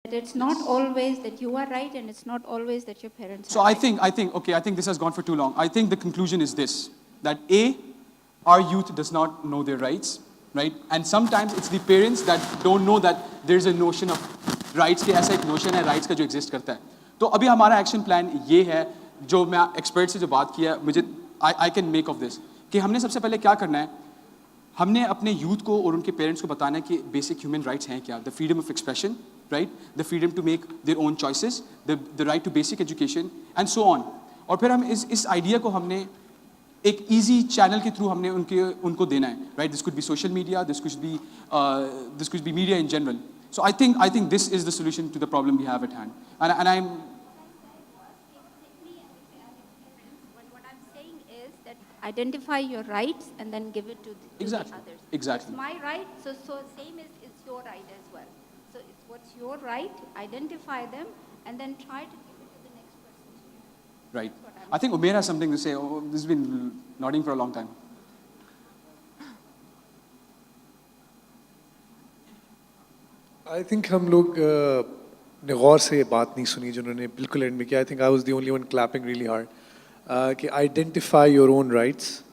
That it's not always that you are right, and it's not always that your parents So are I right. think, okay, I think this has gone for too long. I think the conclusion is this, that A, our youth does not know their rights, right? And sometimes it's the parents that don't know that there's a notion of rights के ऐसा एक notion है rights का जो exist करता है. तो अभी हमारा action plan ये है, जो मैं expert से जो बात किया है, मुझे I can make of this, कि हमने सबसे पहले क्या करना है, हमने अपने यूथ को और उनके पेरेंट्स को बताना है कि बेसिक ह्यूमन राइट्स हैं क्या, the freedom of expression, right, the freedom to make their own choices, the right to basic education and so on. और फिर हम इस आइडिया को हमने एक ईजी चैनल के थ्रू हमने उनको देना है, right. This could be social media, this could be media in general. So I think this is the solution to the problem we have at hand. And I am Identify your rights and then give it to the others. Exactly. It's my right, so same is your right as well. So it's what's your right, identify them, and then try to give it to the next person. Right. I think Umair has something to say. Oh, this has been nodding for a long time. I think हम लोग ने गौर से ये बात नहीं सुनी जिन्होंने बिल्कुल एंड में किया. I think I was the only one clapping really hard. कि identify your own rights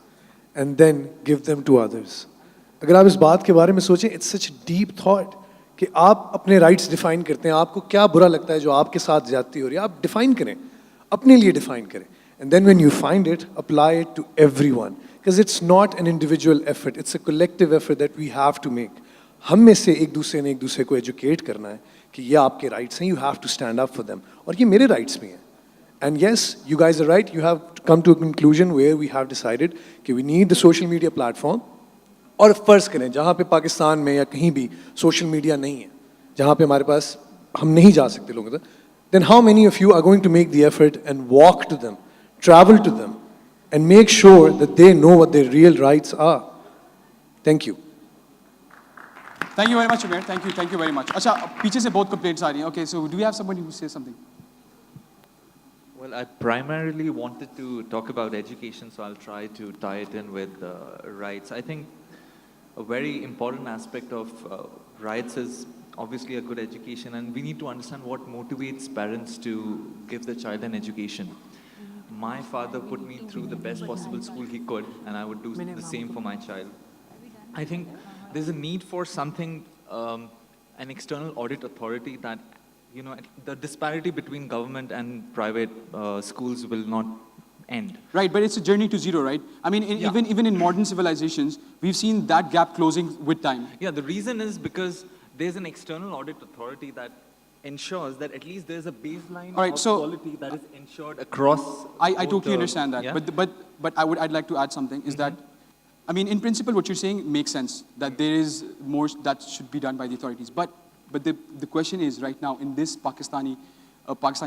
and then give them to others. अगर आप इस बात के बारे में सोचें, it's such a deep thought कि आप अपने rights define करते हैं. आपको क्या बुरा लगता है जो आपके साथ ज्यादती हो रही है, आप define करें, अपने लिए define करें. And then when you find it, apply it to everyone. Because it's not an individual effort, it's a collective effort that we have to make. हम में से एक दूसरे ने एक दूसरे को educate करना है कि ये आपके rights हैं, you have to stand up for them. और ये मेरे rights भी हैं. And yes, you guys are right, you have come to a conclusion where we have decided that we need the social media platform. और फर्ज करें जहाँ पे पाकिस्तान में या कहीं भी social media नहीं है, जहाँ पे हमारे पास हम नहीं जा सकते लोगों तक, then how many of you are going to make the effort and walk to them, travel to them, and make sure that they know what their real rights are? Thank you. Thank you very much, Umair. Thank you very much. अच्छा, पीछे से बहुत complaints आ रही हैं. Okay, so do we have somebody who says something? Well, I primarily wanted to talk about education, so I'll try to tie it in with rights. I think a very important aspect of rights is obviously a good education, and we need to understand what motivates parents to give the child an education. My father put me through the best possible school he could, and I would do the same for my child. I think there's a need for something, an external audit authority that, you know, the disparity between government and private schools will not end. Right, but it's a journey to zero, right? I mean, even in modern civilizations, we've seen that gap closing with time. Yeah, the reason is because there's an external audit authority that ensures that at least there's a baseline of quality that is ensured across. I totally understand that, yeah? but I'd like to add something. Is that, I mean, in principle, what you're saying makes sense. That there is more that should be done by the authorities, but the question is right now in this Pakistan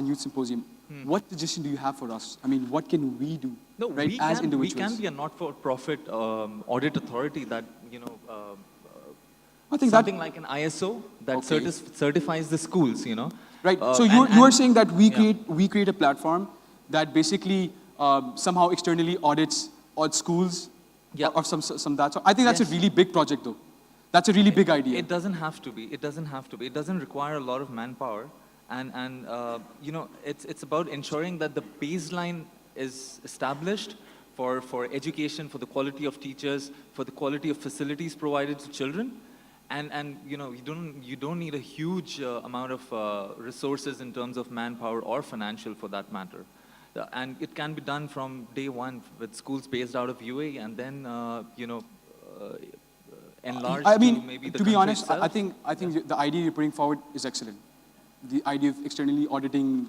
Youth Symposium, what suggestion do you have for us? I mean, what can we do? No, right, as individuals? We can be a not-for-profit audit authority that, you know, I think something like an ISO that certifies the schools, you know. Right. So you are saying that we create a platform that basically somehow externally audits all schools, or some that. So I think that's a really big project, though. That's a really big idea. It doesn't have to be. It doesn't have to be. It doesn't require a lot of manpower, and you know, it's about ensuring that the baseline is established for education, for the quality of teachers, for the quality of facilities provided to children, and you know, you don't need a huge amount of resources in terms of manpower or financial for that matter. And it can be done from day one with schools based out of UAE, and then you know. Enlarged I mean, to maybe the to be honest, itself. I think the idea you're putting forward is excellent. The idea of externally auditing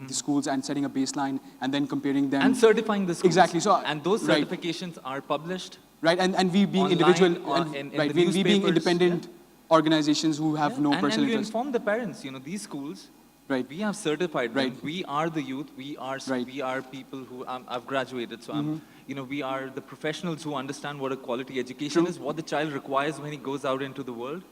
the schools and setting a baseline and then comparing them. And certifying the schools. Exactly. So, and those certifications are published. Right, and we being online, individual, we being independent organizations who have no personal and you interest. inform the parents, you know, these schools, we have certified them. We are the youth, we are people who, I've graduated, so I'm, you know, we are the professionals who understand what a quality education is, what the child requires when he goes out into the world.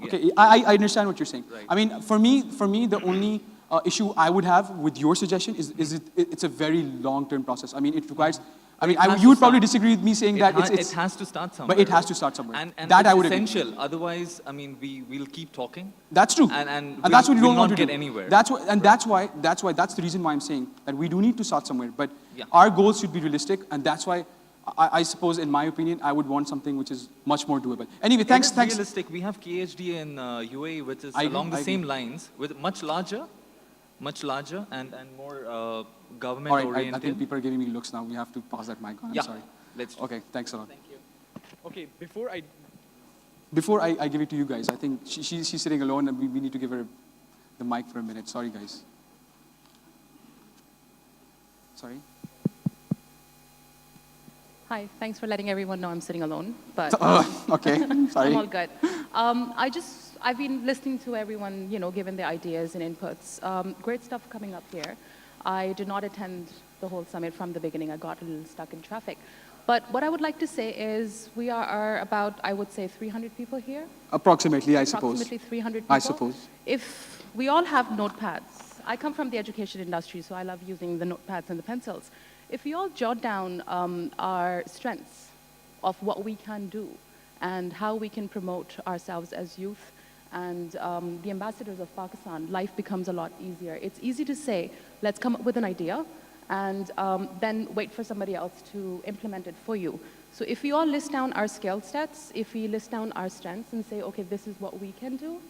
Okay, I understand what you're saying. I mean, for me, the only issue I would have with your suggestion is it's a very long-term process. I mean, it requires I mean, It has you to would probably start. disagree with me saying that It has to start somewhere. But it has right? to start somewhere. And That it's I would agree. essential. Otherwise, I mean, we'll keep talking. That's true. And that's what you we'll don't want not to get do. anywhere. That's the reason why I'm saying that we do need to start somewhere. But Yeah. our goals should be realistic, and that's why I suppose, in my opinion, I would want something which is much more doable. Anyway, It thanks. is realistic. We have KHD in UAE, which is I agree, along the I same agree. lines, with much larger and more government All right, oriented. I think people are giving me looks now. We have to pass that mic on. I'm Yeah. sorry. Let's do Okay, thanks a lot. Thank you. Okay, before I give it to you guys, I think she's sitting alone, and we need to give her the mic for a minute. Sorry, guys. Sorry. Hi, thanks for letting everyone know I'm sitting alone, but Okay, sorry. I'm all good. I've been listening to everyone, giving their ideas and inputs. Great stuff coming up here. I did not attend the whole summit from the beginning. I got a little stuck in traffic. But what I would like to say is we are about, I would say, 300 people here. Approximately, I suppose. Approximately 300 people. I suppose. If we all have notepads, I come from the education industry, so I love using the notepads and the pencils. If we all jot down our strengths of what we can do and how we can promote ourselves as youth and the ambassadors of Pakistan, life becomes a lot easier. It's easy to say, let's come up with an idea and then wait for somebody else to implement it for you. So if we all list down our skill sets, if we list down our strengths and say, okay, this is what we can do,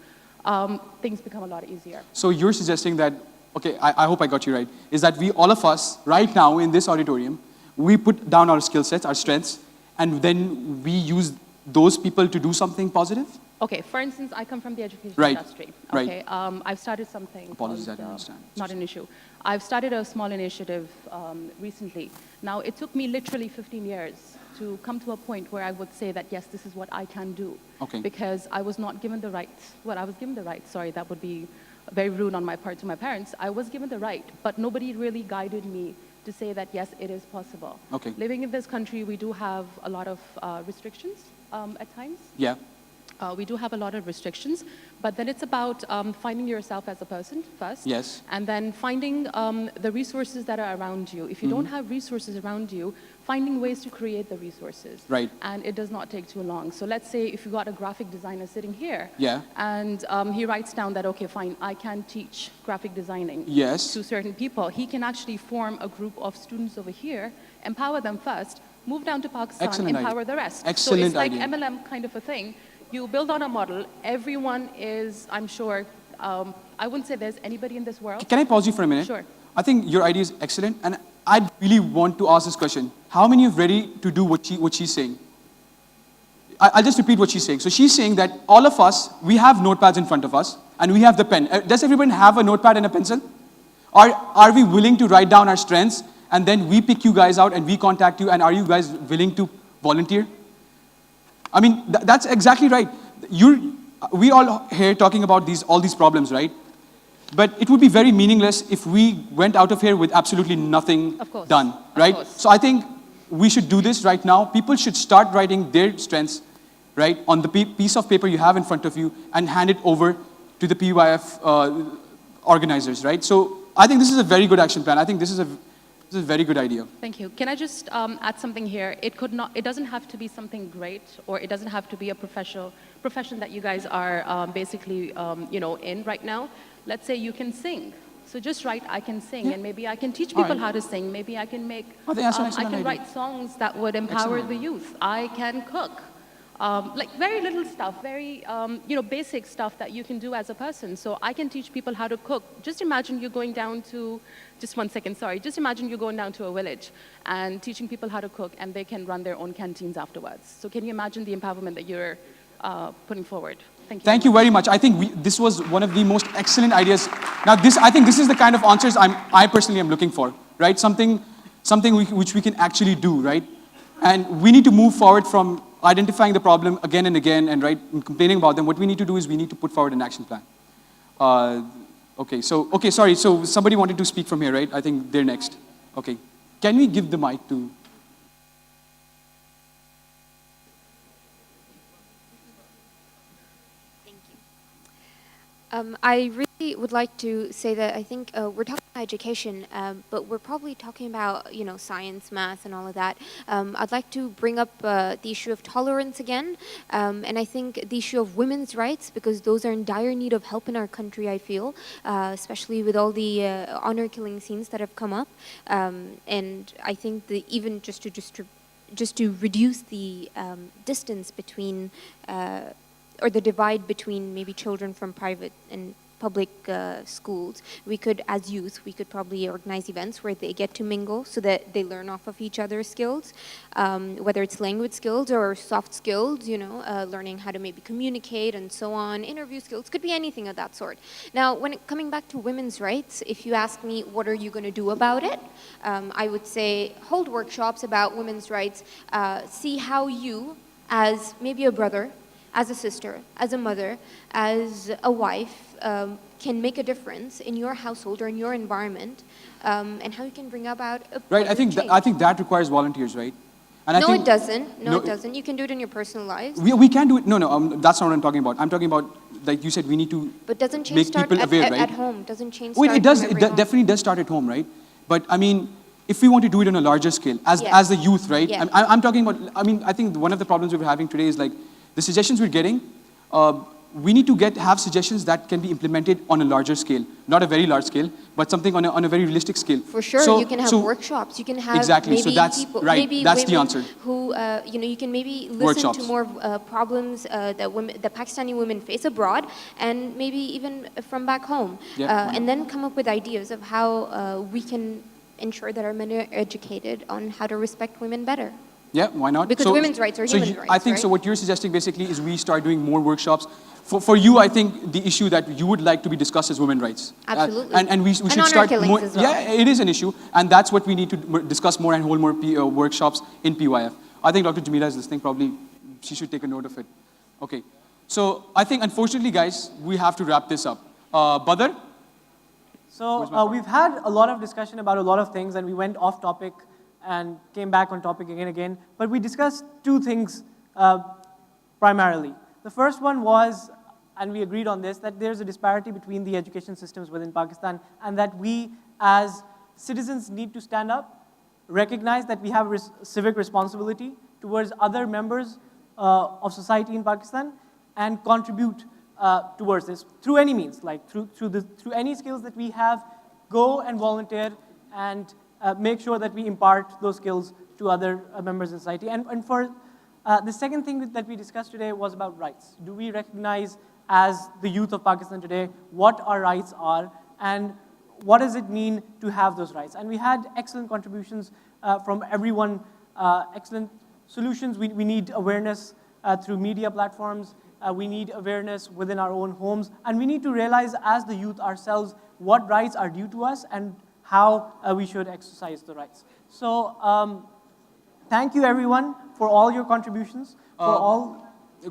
things become a lot easier. So you're suggesting that, okay, I hope I got you right, is that we, all of us, right now in this auditorium, we put down our skill sets, our strengths, and then we use those people to do something positive? Okay, for instance, I come from the education Right, industry. right. Okay, I've started something Apologies, I called, didn't understand. not an issue. I've started a small initiative recently. Now, it took me literally 15 years to come to a point where I would say that, yes, this is what I can do. Okay. Because I was not given the right, well, I was given the right, sorry, that would be very rude on my part to my parents. I was given the right, but nobody really guided me to say that, yes, it is possible. Okay. Living in this country, we do have a lot of restrictions at times. Yeah. We do have a lot of restrictions, but then it's about finding yourself as a person first. Yes. And then finding the resources that are around you. If you don't have resources around you, finding ways to create the resources. Right. And it does not take too long. So let's say if you got a graphic designer sitting here. Yeah. And he writes down that, okay, fine, I can teach graphic designing. Yes. To certain people. He can actually form a group of students over here, empower them first, move down to Pakistan, Excellent empower idea. the rest. Excellent so it's like idea. MLM kind of a thing. You build on a model. Everyone is, I'm sure, I wouldn't say there's anybody in this world. Can I pause you for a minute? Sure. I think your idea is excellent, and I really want to ask this question. How many are ready to do what she's saying? I'll just repeat what she's saying. So she's saying that all of us, we have notepads in front of us, and we have the pen. Does everyone have a notepad and a pencil? Or are we willing to write down our strengths, and then we pick you guys out, and we contact you, and are you guys willing to volunteer? I mean, that's exactly right. We all here talking about all these problems, right? But it would be very meaningless if we went out of here with absolutely nothing done, right? So I think we should do this right now. People should start writing their strengths, right, on the piece of paper you have in front of you and hand it over to the PYF organizers, right? So I think this is a very good action plan. I think this is a very good idea. Thank you. Can I just add something here? It doesn't have to be something great, or it doesn't have to be a profession that you guys are basically, in right now. Let's say you can sing. So just write, I can sing, and maybe I can teach people how to sing. Maybe I can make, I think that's an I excellent can idea. write songs that would empower Excellent. the youth. I can cook. Like very little stuff, very, basic stuff that you can do as a person. So I can teach people how to cook. Just imagine you're going down to, just 1 second, sorry. Just imagine you're going down to a village and teaching people how to cook, and they can run their own canteens afterwards. So can you imagine the empowerment that you're putting forward? Thank you. Thank you very much. I think this was one of the most excellent ideas. Now, I think this is the kind of answers I personally am looking for, right? Something which we can actually do, right? And we need to move forward from identifying the problem again and again and complaining about them. What we need to do is we need to put forward an action plan. Sorry. So somebody wanted to speak from here, right? I think they're next. Okay. Can we give the mic to... I really would like to say that I think we're talking about education, but we're probably talking about, science, math, and all of that. I'd like to bring up the issue of tolerance again, and I think the issue of women's rights, because those are in dire need of help in our country, I feel, especially with all the honor killing scenes that have come up. And I think even just to reduce the distance between or the divide between maybe children from private and public schools, we could, as youth, we could probably organize events where they get to mingle so that they learn off of each other's skills, whether it's language skills or soft skills, learning how to maybe communicate and so on, interview skills, could be anything of that sort. Now, coming back to women's rights, if you ask me what are you going to do about it, I would say hold workshops about women's rights, see how you, as maybe a brother, as a sister, as a mother, as a wife, can make a difference in your household or in your environment, and how you can bring about a Right, positive change. I think that requires volunteers, right? And No, I think, it doesn't. No, No, it doesn't. You can do it in your personal lives. we can do it. No, that's not what I'm talking about. I'm talking about, like you said, we need to But doesn't change make start people aware, at right? home? Doesn't change Wait, start it does. from It every home? definitely does start at home, right? But I mean, if we want to do it on a larger scale, as Yes. the youth, right? Yeah. I'm talking about. I mean, I think one of the problems we're having today is like the suggestions we're getting. We need to have suggestions that can be implemented on a larger scale, not a very large scale, but something on a very realistic scale. For sure, So- you can have so- workshops. You can have Exactly, so maybe that's people, right, maybe that's the women answer. who, you can maybe listen Workshops. to more problems that Pakistani women face abroad, and maybe even from back home, Yeah. and then come up with ideas of how we can ensure that our men are educated on how to respect women better. Yeah, why not? Because women's rights are human rights, I think so. right? What you're suggesting basically is we start doing more workshops. For you, I think the issue that you would like to be discussed is women's rights. Absolutely. And we And should honor start killings more. as well. Yeah, it is an issue, and that's what we need to discuss more and hold more workshops in PYF. I think Dr. Jamila is listening. Probably she should take a note of it. Okay. So I think, unfortunately, guys, we have to wrap this up. Badr? So we've had a lot of discussion about a lot of things, and we went off topic and came back on topic again. But we discussed two things primarily. The first one was, and we agreed on this, that there's a disparity between the education systems within Pakistan, and that we as citizens need to stand up, recognize that we have civic responsibility towards other members of society in Pakistan, and contribute towards this through any means, like through any skills that we have, go and volunteer and make sure that we impart those skills to other members of society. And for the second thing that we discussed today was about rights. Do we recognize as the youth of Pakistan today what our rights are, and what does it mean to have those rights? And we had excellent contributions from everyone, excellent solutions. We need awareness through media platforms. We need awareness within our own homes. And we need to realize as the youth ourselves what rights are due to us and how we should exercise the rights. So thank you everyone for all your contributions, Go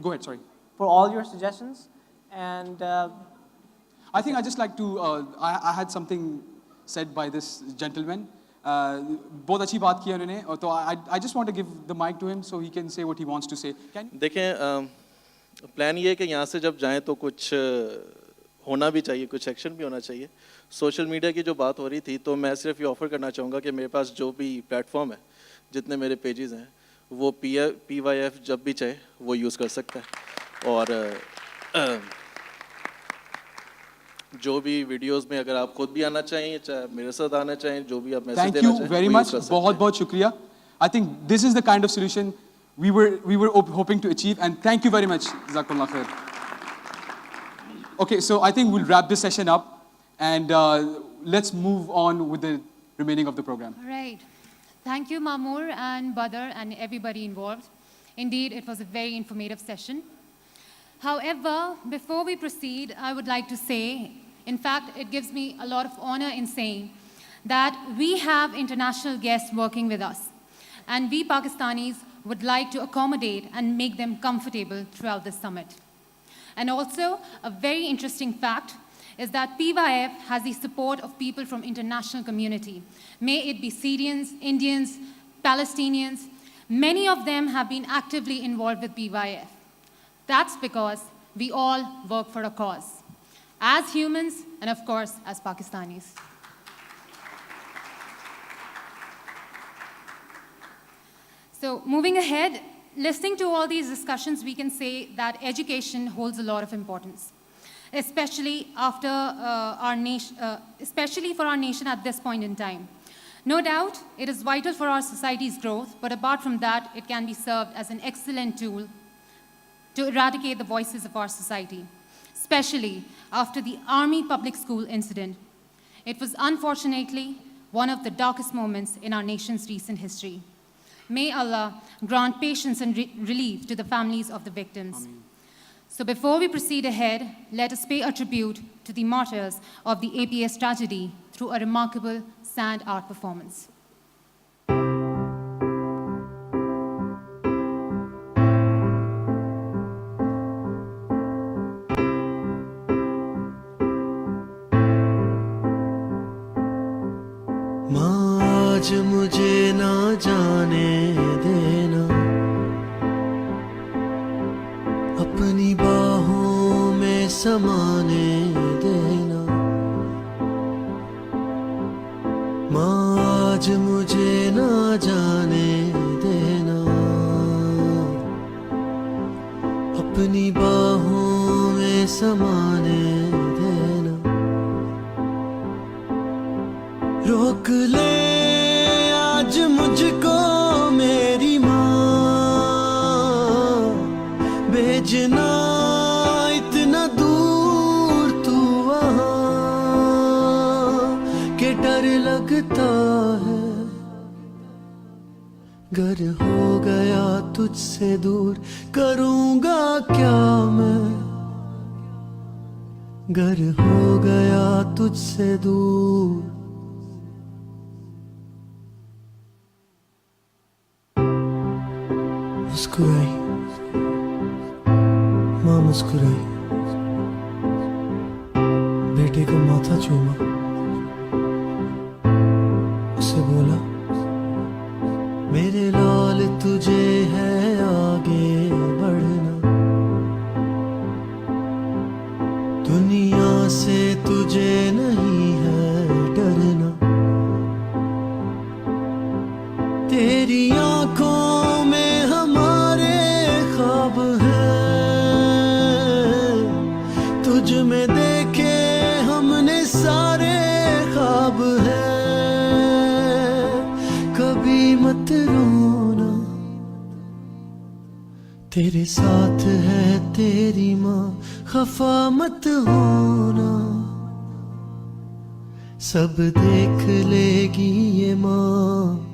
ahead, sorry. for all your suggestions. And I think I just like to, I had something said by this gentleman. बहुत अच्छी बात की उन्होंने, तो I just want to give the mic to him so he can say what he wants to say. देखें, plan ये है कि यहाँ से जब जाएं तो कुछ होना भी चाहिए, कुछ एक्शन भी होना चाहिए. सोशल मीडिया की जो बात हो रही थी, तो मैं सिर्फ ये ऑफ़र करना चाहूँगा कि मेरे पास जो भी प्लेटफॉर्म है, जितने मेरे पेजेस हैं, वो PYF जब भी चाहे वो यूज़ कर सकता है. और जो भी वीडियोस में अगर आप खुद भी आना चाहें, चाहे मेरे साथ आना चाहें, जो भी आप मैसेज Thank देना you चाहें, very वो much. यूज़ कर सकते हैं. बहुत बहुत शुक्रिया. I think this is the kind of solution we were hoping to achieve, and thank you very much. Jazakallah khair. Okay, so I think we'll wrap this session up, and let's move on with the remaining of the program. All right. Thank you, Mamoor and Badr and everybody involved. Indeed, it was a very informative session. However, before we proceed, I would like to say, in fact, it gives me a lot of honor in saying that we have international guests working with us, and we Pakistanis would like to accommodate and make them comfortable throughout this summit. And also, a very interesting fact is that PYF has the support of people from international community. May it be Syrians, Indians, Palestinians. Many of them have been actively involved with PYF. That's because we all work for a cause. as humans, and of course, as Pakistanis. So moving ahead, listening to all these discussions, we can say that education holds a lot of importance, especially for our nation at this point in time. No doubt, it is vital for our society's growth, but apart from that, it can be served as an excellent tool to eradicate the voices of our society, especially after the Army public school incident. It was unfortunately one of the darkest moments in our nation's recent history. May Allah grant patience and relief to the families of the victims. Ameen. So before we proceed ahead, let us pay a tribute to the martyrs of the APS tragedy through a remarkable sand art performance. आज मुझे ना जाने देना, अपनी बाहों में समाने देना। माँ आज मुझे ना जाने देना, अपनी बाहों में समाने देना। रोक ले आज मुझको मेरी माँ, भेजना इतना दूर तू वहाँ, के डर लगता है घर हो गया तुझसे दूर, करूँगा क्या मैं, घर हो गया तुझसे दूर। मुस्कुराई माँ, मुस्कुराई, बेटे को माथा चूमा, उसे बोला मेरे लाल तुझे है आगे बढ़ना, दुनिया से तुझे नहीं है डरना। तेरी आंखों में हमारे ख्वाब हैं, तुझ में देखे हमने सारे ख्वाब हैं। कभी मत रोना, तेरे साथ है तेरी माँ, खफा मत होना, सब देख लेगी ये माँ।